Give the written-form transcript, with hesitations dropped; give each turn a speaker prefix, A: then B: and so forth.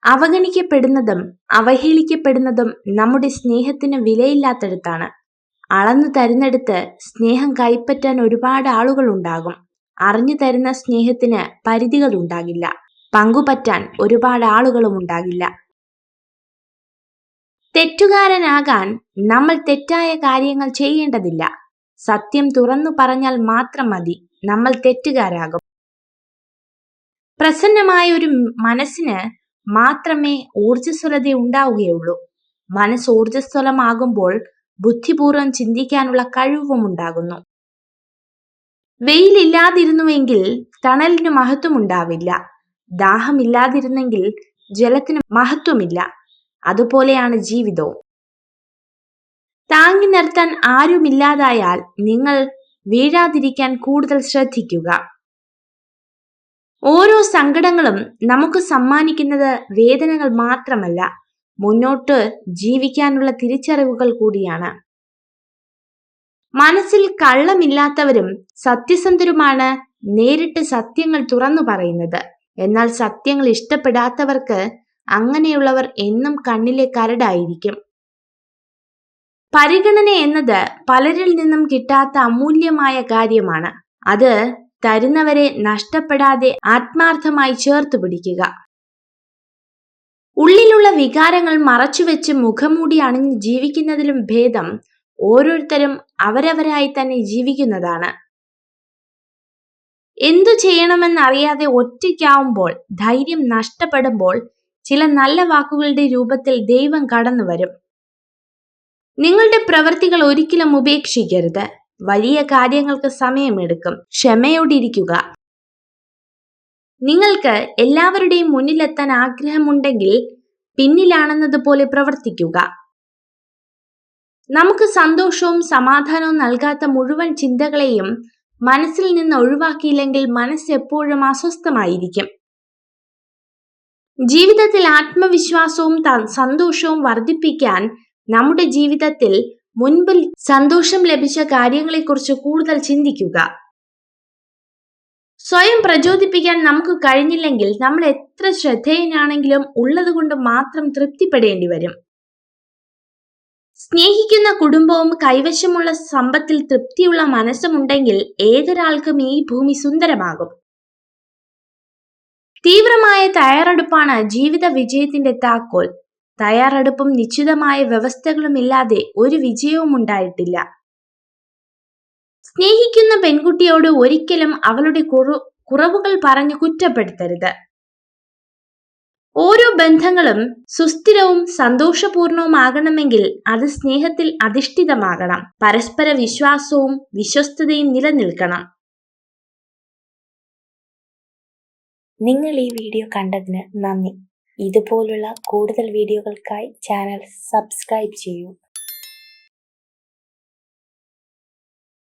A: അവഗണിക്കപ്പെടുന്നതും അവഹേളിക്കപ്പെടുന്നതും നമ്മുടെ സ്നേഹത്തിന് വിലയില്ലാത്തടത്താണ്. അളന്നു തരുന്നിടത്ത് സ്നേഹം കൈപ്പറ്റാൻ ഒരുപാട് ആളുകൾ ഉണ്ടാകും. അറിഞ്ഞു തരുന്ന സ്നേഹത്തിന് പരിധികൾ ഉണ്ടാകില്ല. പങ്കുപറ്റാൻ ഒരുപാട് ആളുകളും ഉണ്ടാകില്ല. തെറ്റുകാരനാകാൻ നമ്മൾ തെറ്റായ കാര്യങ്ങൾ ചെയ്യേണ്ടതില്ല. സത്യം തുറന്നു പറഞ്ഞാൽ മാത്രം മതി നമ്മൾ തെറ്റുകാരാകും. പ്രസന്നമായ ഒരു മനസ്സിന് മാത്രമേ ഊർജ്ജസ്വലത ഉണ്ടാവുകയുള്ളൂ. മനസ്സ് ഊർജ്ജസ്വലമാകുമ്പോൾ ബുദ്ധിപൂർവം ചിന്തിക്കാനുള്ള കഴിവും ഉണ്ടാകുന്നു. വെയിലില്ലാതിരുന്നുവെങ്കിൽ തണലിന് മഹത്വമുണ്ടാവില്ല. ദാഹമില്ലാതിരുന്നെങ്കിൽ ജലത്തിന് മഹത്വമില്ല. അതുപോലെയാണ് ജീവിതവും. താങ്ങി നിർത്താൻ ആരുമില്ലാതായാൽ നിങ്ങൾ വീഴാതിരിക്കാൻ കൂടുതൽ ശ്രദ്ധിക്കുക. ഓരോ സങ്കടങ്ങളും നമുക്ക് സമ്മാനിക്കുന്നത് വേദനകൾ മാത്രമല്ല, മുന്നോട്ട് ജീവിക്കാനുള്ള തിരിച്ചറിവുകൾ കൂടിയാണ്. മനസ്സിൽ കള്ളമില്ലാത്തവരും സത്യസന്ധരുമാണ് നേരിട്ട് സത്യങ്ങൾ തുറന്നു പറയുന്നത്. എന്നാൽ സത്യങ്ങൾ ഇഷ്ടപ്പെടാത്തവർക്ക് അങ്ങനെയുള്ളവർ എന്നും കണ്ണിലെ കരടായിരിക്കും. പരിഗണന എന്നത് പലരിൽ നിന്നും കിട്ടാത്ത അമൂല്യമായ കാര്യമാണ്. അത് തരുന്നവരെ നഷ്ടപ്പെടാതെ ആത്മാർത്ഥമായി ചേർത്ത് പിടിക്കുക. ഉള്ളിലുള്ള വികാരങ്ങൾ മറച്ചുവെച്ച് മുഖംമൂടി അണിഞ്ഞ് ജീവിക്കുന്നതിലും ഭേദം ഓരോരുത്തരും അവരവരായി തന്നെ ജീവിക്കുന്നതാണ്. എന്തു ചെയ്യണമെന്നറിയാതെ ഒറ്റയ്ക്കാവുമ്പോൾ, ധൈര്യം നഷ്ടപ്പെടുമ്പോൾ ചില നല്ല വാക്കുകളുടെ രൂപത്തിൽ ദൈവം കടന്നു വരും. നിങ്ങളുടെ പ്രവൃത്തികൾ ഒരിക്കലും ഉപേക്ഷിക്കരുത്. വലിയ കാര്യങ്ങൾക്ക് സമയമെടുക്കും. ക്ഷമയോടിരിക്കുക. നിങ്ങൾക്ക് എല്ലാവരുടെയും മുന്നിലെത്താൻ ആഗ്രഹമുണ്ടെങ്കിൽ പിന്നിലാണെന്നതുപോലെ പ്രവർത്തിക്കുക. നമുക്ക് സന്തോഷവും സമാധാനവും നൽകാത്ത മുഴുവൻ ചിന്തകളെയും മനസ്സിൽ നിന്ന് ഒഴിവാക്കിയില്ലെങ്കിൽ മനസ്സ് എപ്പോഴും അസ്വസ്ഥമായിരിക്കും. ജീവിതത്തിൽ ആത്മവിശ്വാസവും സന്തോഷവും വർദ്ധിപ്പിക്കാൻ നമ്മുടെ ജീവിതത്തിൽ മുൻപിൽ സന്തോഷം ലഭിച്ച കാര്യങ്ങളെക്കുറിച്ച് കൂടുതൽ ചിന്തിക്കുക. സ്വയം പ്രചോദിപ്പിക്കാൻ നമുക്ക് കഴിഞ്ഞില്ലെങ്കിൽ നമ്മൾ എത്ര ശ്രദ്ധേയനാണെങ്കിലും ഉള്ളതുകൊണ്ട് മാത്രം തൃപ്തിപ്പെടേണ്ടി വരും. സ്നേഹിക്കുന്ന കുടുംബവും കൈവശമുള്ള സമ്പത്തിൽ തൃപ്തിയുള്ള മനസ്സുമുണ്ടെങ്കിൽ ഏതൊരാൾക്കും ഈ ഭൂമി സുന്ദരമാകും. തീവ്രമായ തയ്യാറെടുപ്പാണ് ജീവിത വിജയത്തിന്റെ താക്കോൽ. തയ്യാറെടുപ്പും നിശ്ചിതമായ വ്യവസ്ഥകളും ഇല്ലാതെ ഒരു വിജയവും ഉണ്ടായിട്ടില്ല. സ്നേഹിക്കുന്ന പെൺകുട്ടിയോട് ഒരിക്കലും അവളുടെ കുറവുകൾ പറഞ്ഞ് കുറ്റപ്പെടുത്തരുത്. ഓരോ ബന്ധങ്ങളും സുസ്ഥിരവും സന്തോഷപൂർണവുമാകണമെങ്കിൽ അത് സ്നേഹത്തിൽ അധിഷ്ഠിതമാകണം. പരസ്പര വിശ്വാസവും വിശ്വസ്തതയും നിലനിൽക്കണം.
B: നിങ്ങൾ ഈ വീഡിയോ കണ്ടതിന് നന്ദി. ഇതുപോലുള്ള കൂടുതൽ വീഡിയോകൾക്കായി ചാനൽ സബ്സ്ക്രൈബ് ചെയ്യൂ.